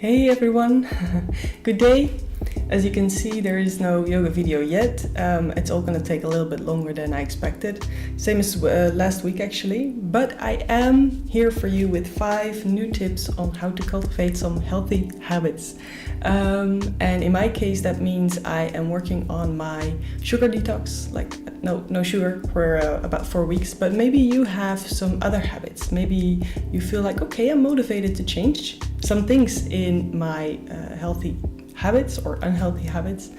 Hey everyone, good day. As you can see, there is no yoga video yet. It's all gonna take a little bit longer than I expected. Same as last week actually, but I am here for you with 5 new tips on how to cultivate some healthy habits. And in my case, that means I am working on my sugar detox, like no sugar for about 4 weeks, but maybe you have some other habits. Maybe you feel like, okay, I'm motivated to change some things in my healthy habits or unhealthy habits,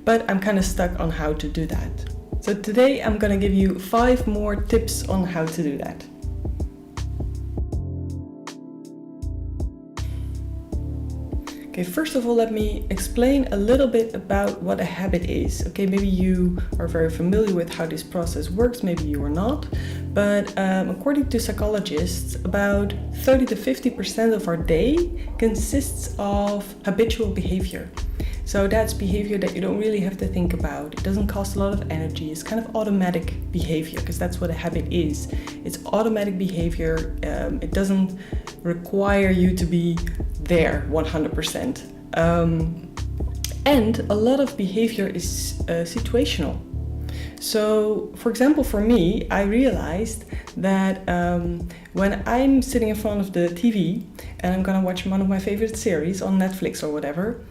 but I'm kind of stuck on how to do that. So today I'm going to give you 5 more tips on how to do that. Okay, first of all, let me explain a little bit about what a habit is. Okay, maybe you are very familiar with how this process works, maybe you are not, but according to psychologists, about 30 to 50% of our day consists of habitual behavior. So that's behavior that you don't really have to think about. It doesn't cost a lot of energy. It's kind of automatic behavior, because that's what a habit is. It's automatic behavior. It doesn't require you to be there 100%. And a lot of behavior is situational. So, for example, for me, I realized that when I'm sitting in front of the TV and I'm gonna watch one of my favorite series on Netflix or whatever,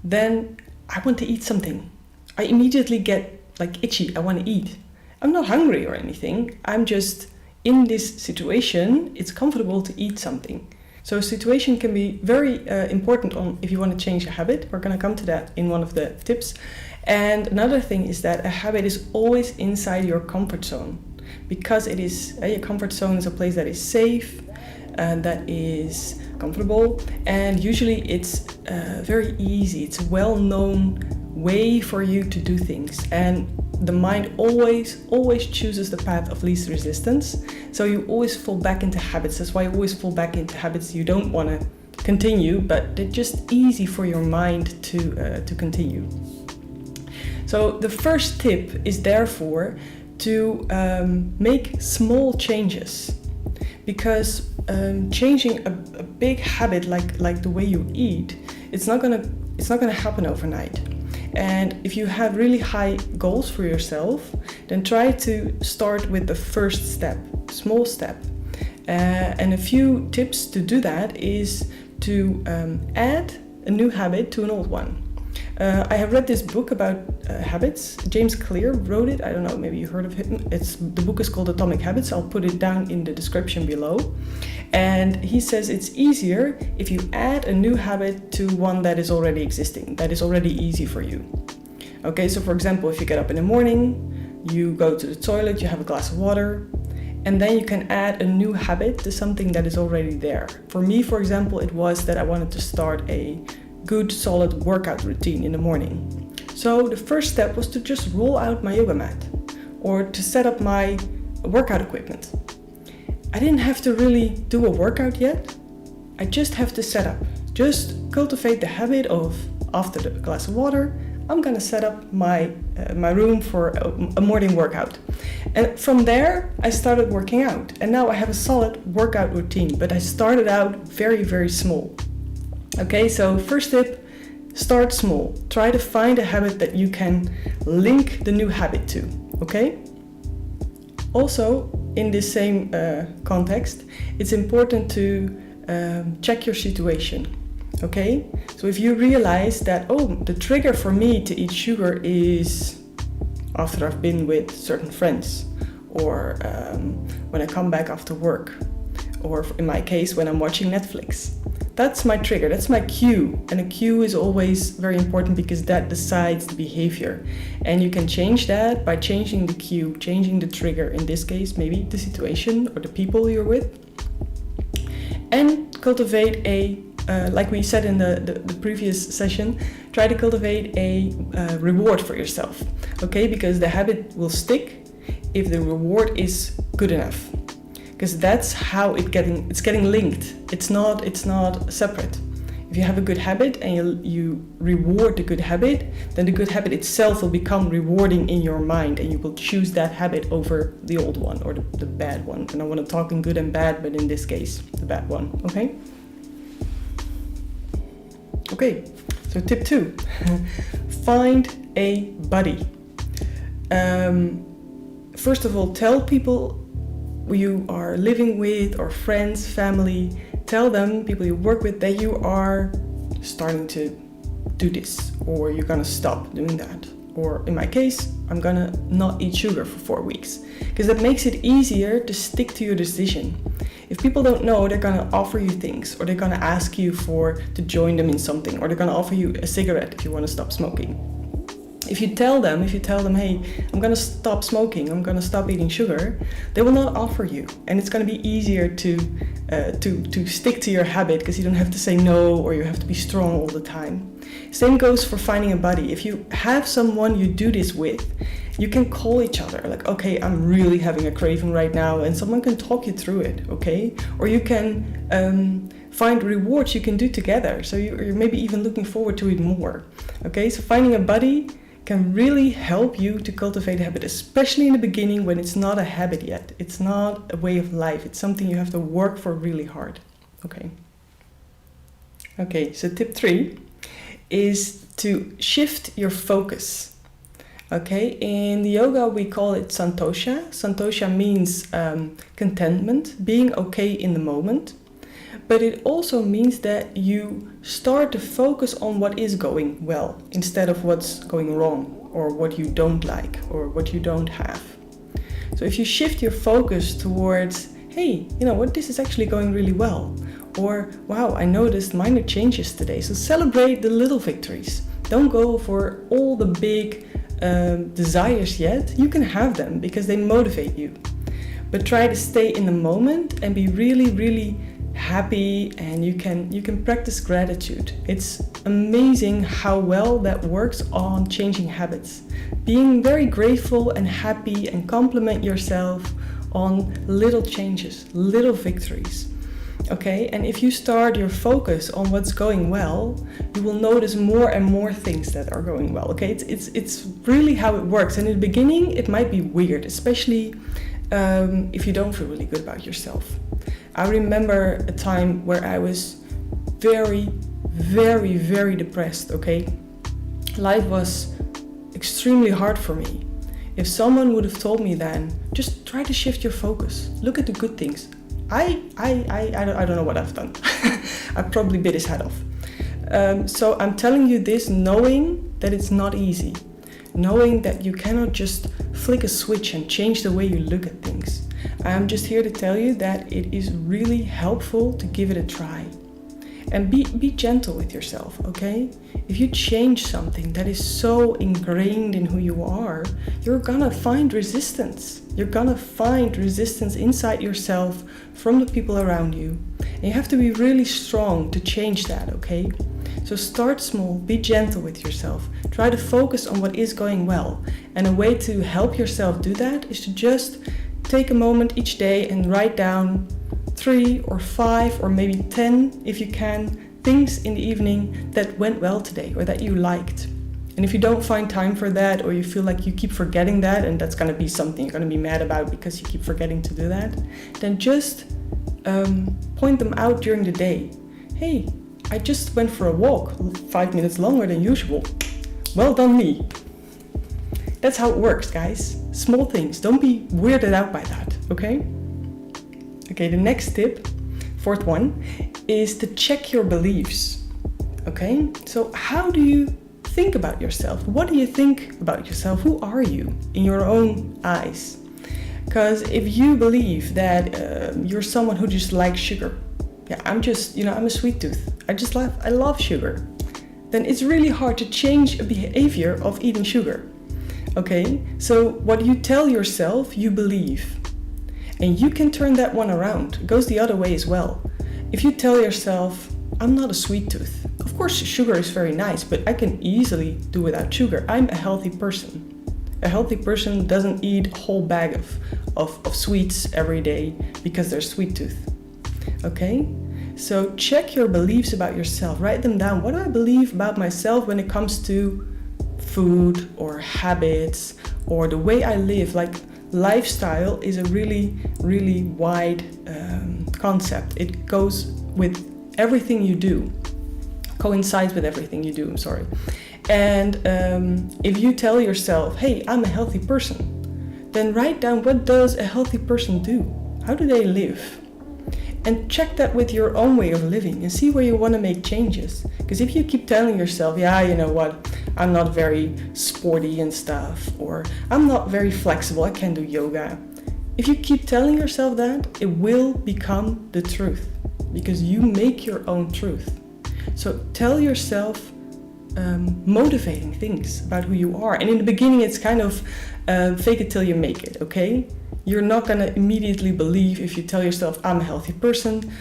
then I want to eat something. I immediately get like itchy. I want to eat. I'm not hungry or anything. I'm just in this situation. It's comfortable to eat something. So a situation can be very important on if you want to change a habit. We're going to come to that in one of the tips. And another thing is that a habit is always inside your comfort zone, because it is your comfort zone is a place that is safe, that is comfortable, and usually it's very easy. It's a well-known way for you to do things, and the mind always chooses the path of least resistance. So you always fall back into habits. That's why you always fall back into habits you don't want to continue, but they're just easy for your mind to continue. So the first tip is therefore to make small changes, because changing a big habit like the way you eat, it's not gonna happen overnight. And if you have really high goals for yourself, then try to start with the first step, small step. And a few tips to do that is to add a new habit to an old one. I have read this book about habits. James Clear wrote it. I don't know, maybe you heard of him. The book is called Atomic Habits. I'll put it down in the description below. And he says it's easier if you add a new habit to one that is already existing, that is already easy for you. Okay, so for example, if you get up in the morning, you go to the toilet, you have a glass of water, and then you can add a new habit to something that is already there. For me, for example, it was that I wanted to start a good solid workout routine in the morning. So the first step was to just roll out my yoga mat or to set up my workout equipment. I didn't have to really do a workout yet. I just have to set up. Just cultivate the habit of, after the glass of water, I'm gonna set up my room for a morning workout. And from there, I started working out. And now I have a solid workout routine, but I started out very, very small. Okay, so first tip, start small. Try to find a habit that you can link the new habit to, okay? Also, in this same context, it's important to check your situation, okay? So if you realize that, the trigger for me to eat sugar is after I've been with certain friends, or when I come back after work, or in my case, when I'm watching Netflix. That's my trigger, that's my cue. And a cue is always very important because that decides the behavior. And you can change that by changing the cue, changing the trigger, in this case, maybe the situation or the people you're with. And cultivate like we said in the previous session, try to cultivate a reward for yourself. Okay, because the habit will stick if the reward is good enough. Because that's how it's getting linked. It's not separate. If you have a good habit and you reward the good habit, then the good habit itself will become rewarding in your mind, and you will choose that habit over the old one or the bad one. And I want to talk in good and bad, but in this case, the bad one. Okay? Okay, so tip 2, find a buddy. First of all, tell people you are living with, or friends, family, tell them, people you work with, that you are starting to do this, or you're gonna stop doing that. Or in my case, I'm gonna not eat sugar for 4 weeks, because that makes it easier to stick to your decision. If people don't know, they're gonna offer you things, or they're gonna ask you to join them in something, or they're gonna offer you a cigarette if you wanna stop smoking. If you tell them, hey, I'm gonna stop smoking, I'm gonna stop eating sugar, they will not offer you, and it's gonna be easier to stick to your habit, because you don't have to say no, or you have to be strong all the time. Same goes for finding a buddy. If you have someone you do this with, you can call each other, like, okay, I'm really having a craving right now, and someone can talk you through it, okay? Or you can find rewards you can do together, so you're maybe even looking forward to it more, okay? So finding a buddy can really help you to cultivate a habit, especially in the beginning when it's not a habit yet. It's not a way of life. It's something you have to work for really hard, okay? Okay, so tip 3 is to shift your focus. Okay, in the yoga we call it santosha. Santosha means contentment, being okay in the moment. But it also means that you start to focus on what is going well instead of what's going wrong, or what you don't like, or what you don't have. So if you shift your focus towards, hey, you know what, this is actually going really well. Or, wow, I noticed minor changes today. So celebrate the little victories. Don't go for all the big desires yet. You can have them because they motivate you. But try to stay in the moment and be really, really happy, and you can practice gratitude. It's amazing how well that works on changing habits. Being very grateful and happy, and compliment yourself on little changes, little victories. Okay, and if you start your focus on what's going well, you will notice more and more things that are going well. Okay, it's really how it works. And in the beginning, it might be weird, especially if you don't feel really good about yourself. I remember a time where I was very, very, very depressed, okay? Life was extremely hard for me. If someone would have told me then, just try to shift your focus, look at the good things. I don't know what I've done. I probably bit his head off. So I'm telling you this knowing that it's not easy. Knowing that you cannot just flick a switch and change the way you look at things. I'm just here to tell you that it is really helpful to give it a try. And be gentle with yourself, okay? If you change something that is so ingrained in who you are, you're gonna find resistance. You're gonna find resistance inside yourself from the people around you. And you have to be really strong to change that, okay? So start small, be gentle with yourself. Try to focus on what is going well. And a way to help yourself do that is to just take a moment each day and write down 3 or 5 or maybe 10, if you can, things in the evening that went well today or that you liked. And if you don't find time for that, or you feel like you keep forgetting that, and that's going to be something you're going to be mad about because you keep forgetting to do that, then just point them out during the day. Hey, I just went for a walk 5 minutes longer than usual. Well done me. That's how it works, guys. Small things. Don't be weirded out by that, okay? Okay, the next tip, 4th one, is to check your beliefs. Okay, so how do you think about yourself? What do you think about yourself? Who are you in your own eyes? Because if you believe that you're someone who just likes sugar, yeah, I'm a sweet tooth. I love sugar. Then it's really hard to change a behavior of eating sugar. Okay, so what you tell yourself, you believe. And you can turn that one around. It goes the other way as well. If you tell yourself, I'm not a sweet tooth. Of course, sugar is very nice, but I can easily do without sugar. I'm a healthy person. A healthy person doesn't eat a whole bag of sweets every day because they're sweet tooth. Okay? So check your beliefs about yourself. Write them down. What do I believe about myself when it comes to food or habits or the way I live? Like, lifestyle is a really, really wide concept. It goes with everything you do. coincides with everything you do, I'm sorry. And if you tell yourself, hey, I'm a healthy person, then write down, what does a healthy person do? How do they live? And check that with your own way of living and see where you want to make changes. Because if you keep telling yourself, yeah, you know what, I'm not very sporty and stuff, or I'm not very flexible, I can't do yoga. If you keep telling yourself that, it will become the truth, because you make your own truth. So tell yourself motivating things about who you are. And in the beginning, it's kind of fake it till you make it, okay? You're not going to immediately believe if you tell yourself, I'm a healthy person.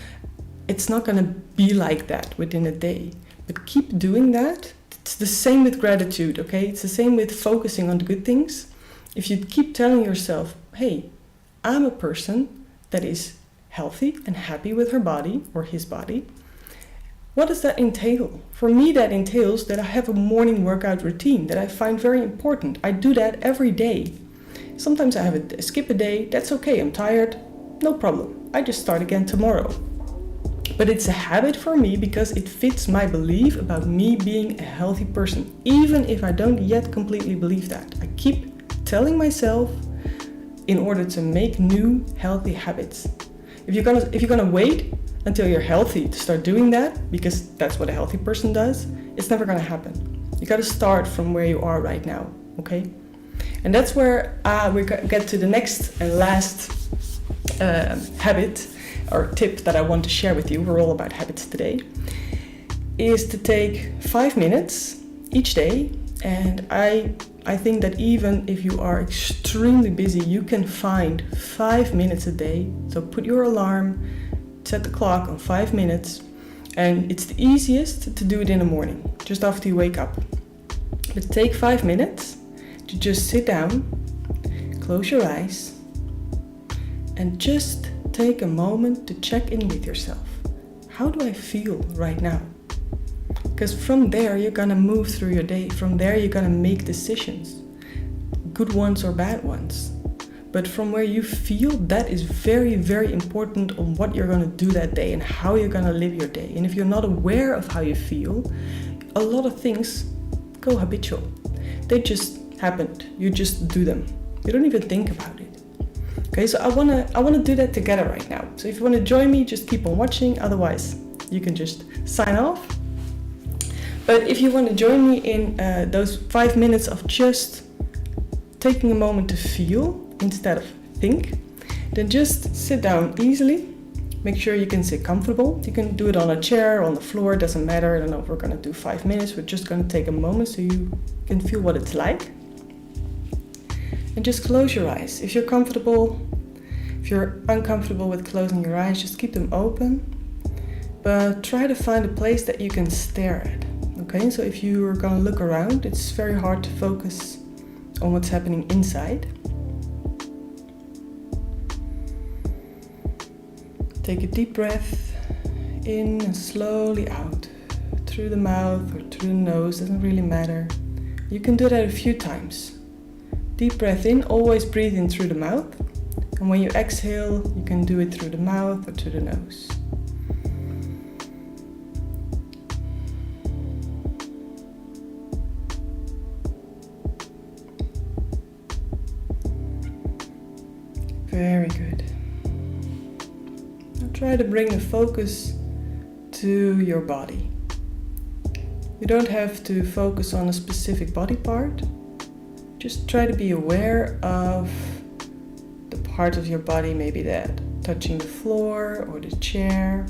It's not going to be like that within a day. But keep doing that. It's the same with gratitude, okay? It's the same with focusing on the good things. If you keep telling yourself, hey, I'm a person that is healthy and happy with her body or his body, what does that entail? For me, that entails that I have a morning workout routine that I find very important. I do that every day. Sometimes I have skip a day, that's okay, I'm tired, no problem. I just start again tomorrow. But it's a habit for me because it fits my belief about me being a healthy person, even if I don't yet completely believe that. I keep telling myself in order to make new healthy habits. If you're gonna wait until you're healthy to start doing that, because that's what a healthy person does, it's never gonna happen. You gotta start from where you are right now, okay? And that's where we get to the next and last habit or tip that I want to share with you. We're all about habits today. Is to take 5 minutes each day. And I think that even if you are extremely busy, you can find 5 minutes a day. So put your alarm, set the clock on 5 minutes. And it's the easiest to do it in the morning, just after you wake up. But take 5 minutes to just sit down, close your eyes, and just take a moment to check in with yourself. How do I feel right now? Because from there, you're gonna move through your day. From there, you're gonna make decisions, good ones or bad ones. But from where you feel, that is very, very important on what you're gonna do that day and how you're gonna live your day. And if you're not aware of how you feel, a lot of things go habitual. They just happened. You just do them. You don't even think about it. Okay, so I wanna do that together right now. So if you wanna join me, just keep on watching. Otherwise, you can just sign off. But if you wanna join me in those 5 minutes of just taking a moment to feel instead of think, then just sit down easily. Make sure you can sit comfortable. You can do it on a chair, on the floor, doesn't matter. I don't know if we're gonna do 5 minutes. We're just gonna take a moment so you can feel what it's like. And just close your eyes. If you're comfortable, if you're uncomfortable with closing your eyes, just keep them open. But try to find a place that you can stare at. Okay, so if you're gonna look around, it's very hard to focus on what's happening inside. Take a deep breath in and slowly out. Through the mouth or through the nose, doesn't really matter. You can do that a few times. Deep breath in, always breathe in through the mouth. And when you exhale, you can do it through the mouth or through the nose. Very good. Now try to bring the focus to your body. You don't have to focus on a specific body part. Just try to be aware of the part of your body, maybe that touching the floor or the chair.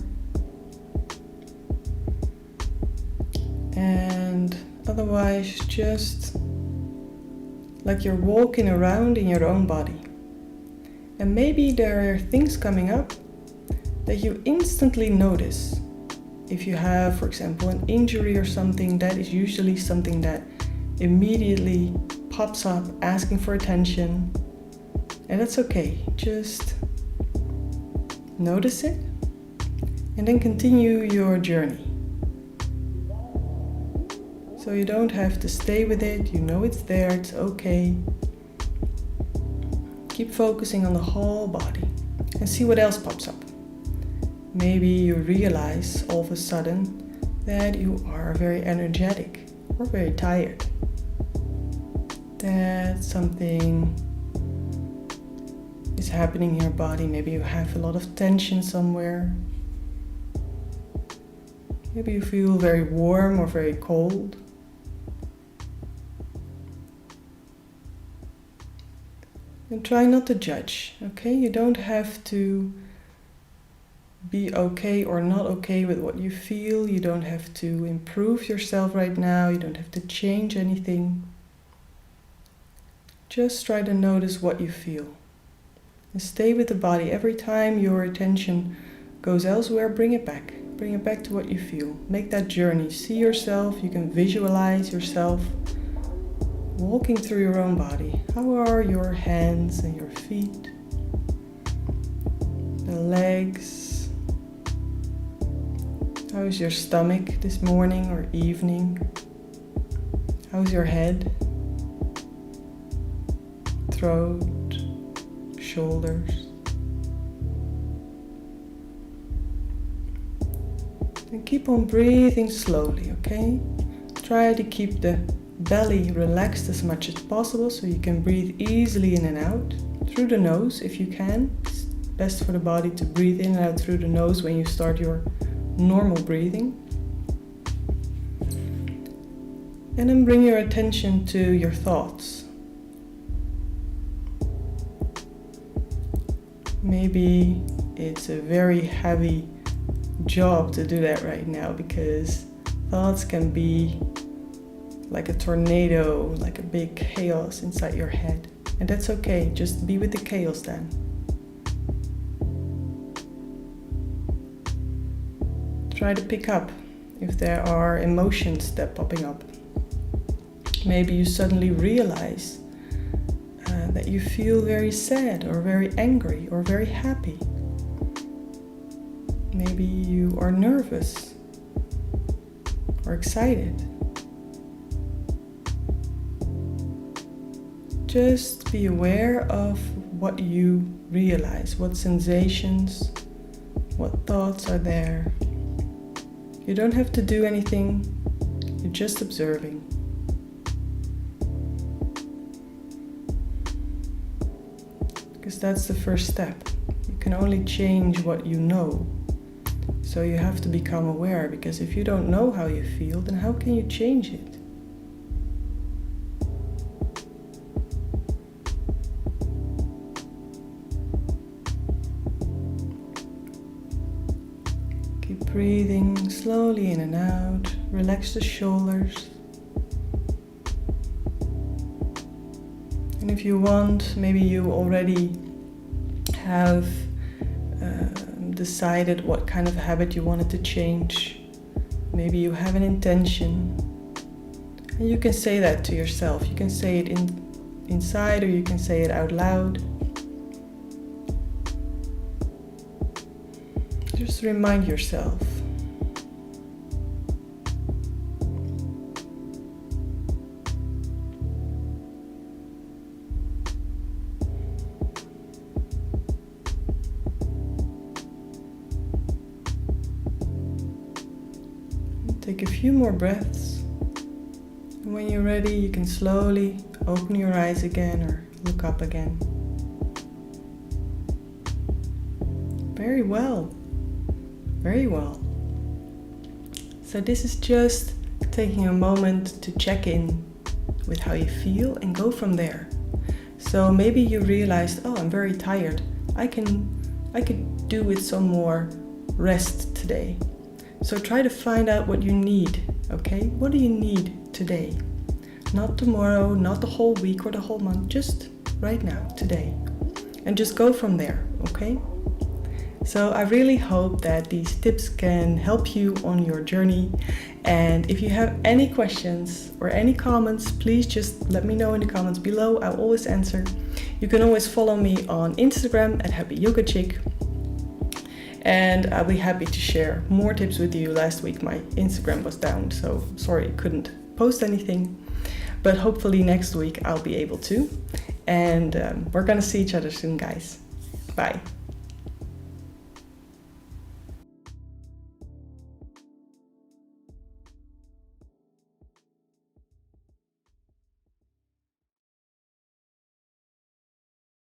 And otherwise, just like you're walking around in your own body. And maybe there are things coming up that you instantly notice. If you have, for example, an injury or something, that is usually something that immediately pops up asking for attention. And that's okay. Just notice it and then continue your journey. So you don't have to stay with it. You know it's there. It's okay. Keep focusing on the whole body and see what else pops up. Maybe you realize all of a sudden that you are very energetic or very tired, that something is happening in your body. Maybe you have a lot of tension somewhere. Maybe you feel very warm or very cold. And try not to judge, okay? You don't have to be okay or not okay with what you feel. You don't have to improve yourself right now. You don't have to change anything. Just try to notice what you feel. And stay with the body. Every time your attention goes elsewhere, bring it back. Bring it back to what you feel. Make that journey. See yourself. You can visualize yourself walking through your own body. How are your hands and your feet? The legs. How is your stomach this morning or evening? How's your head? Throat, shoulders. And keep on breathing slowly, okay? Try to keep the belly relaxed as much as possible so you can breathe easily in and out through the nose if you can. It's best for the body to breathe in and out through the nose when you start your normal breathing. And then bring your attention to your thoughts. Maybe it's a very heavy job to do that right now because thoughts can be like a tornado, like a big chaos inside your head. And that's okay, just be with the chaos then. Try to pick up if there are emotions that are popping up. Maybe you suddenly realize that you feel very sad or very angry or very happy. Maybe you are nervous or excited. Just be aware of what you realize, what sensations, what thoughts are there. You don't have to do anything, you're just observing. Because that's the first step. You can only change what you know. So you have to become aware, because if you don't know how you feel, then how can you change it? Keep breathing slowly in and out. Relax the shoulders. And if you want, maybe you already have decided what kind of habit you wanted to change. Maybe you have an intention. And you can say that to yourself. You can say it inside, or you can say it out loud. Just remind yourself. Take a few more breaths. And when you're ready, you can slowly open your eyes again or look up again. Very well. Very well. So this is just taking a moment to check in with how you feel and go from there. So maybe you realized, oh, I'm very tired. I could do with some more rest today. So try to find out what you need, okay? What do you need today? Not tomorrow, not the whole week or the whole month, just right now, today. And just go from there, okay? So I really hope that these tips can help you on your journey. And if you have any questions or any comments, please just let me know in the comments below. I'll always answer. You can always follow me on Instagram at happyyogachick. And I'll be happy to share more tips with you. Last week my Instagram was down, so sorry I couldn't post anything. But hopefully next week I'll be able to. And we're gonna see each other soon, guys. Bye.